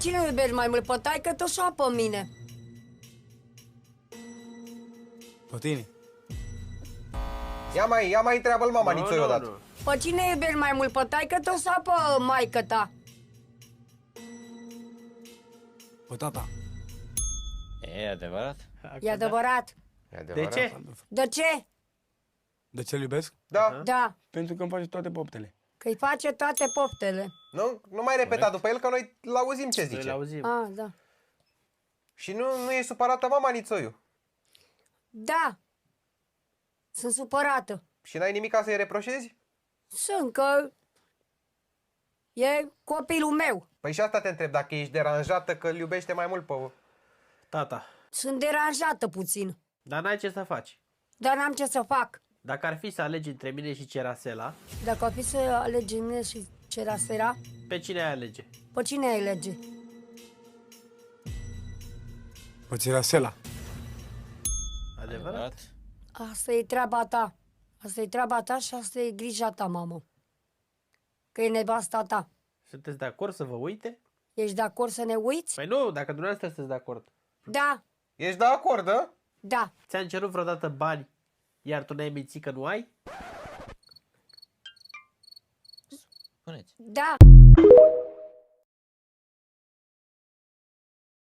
cine iubești mai mult, pe taică-tu sau pe mine? Pe tine. Ia mai întreabă-l mama Nițoi odată. Pe cine iubești mai mult, pe taică-tu sau pe maică-ta? Pe tata. E adevărat? E adevărat. E adevărat. De ce? De ce? De ce-l iubesc? Da. Da, Pentru că îmi face toate poptele. că îi face toate poftele. Nu mai repeta după el, că noi l-auzim ce Noi zice. l-auzim. Ah, da. Și nu e supărată mama Nițoiu. Da. Sunt supărată. Și n-ai nimic ca să-i reproșezi? Sunt că e copilul meu. Păi și asta te întreb, dacă ești deranjată că îl iubește mai mult pe... Tata. Sunt deranjată puțin, Dar n-ai ce să faci. dar n-am ce să fac. Dacă ar fi să alegi între mine și Cerasela, Dacă ar fi să alegem mine și Cerasera, pe cine ai alege? pe cine ai alege? Pe Cirasela. Adevărat? Asta e treaba ta. Asta e treaba ta și asta e grija ta, mamă. Că e nevasta ta. Sunteți de acord să vă uite? Ești de acord să ne uiți? Păi nu, dacă dumneavoastră sunteți de acord. Da, Ești de acord, da? da. Ți-am cerut vreodată bani, iar tu ne-ai mințit că nu ai? Spuneți. Da.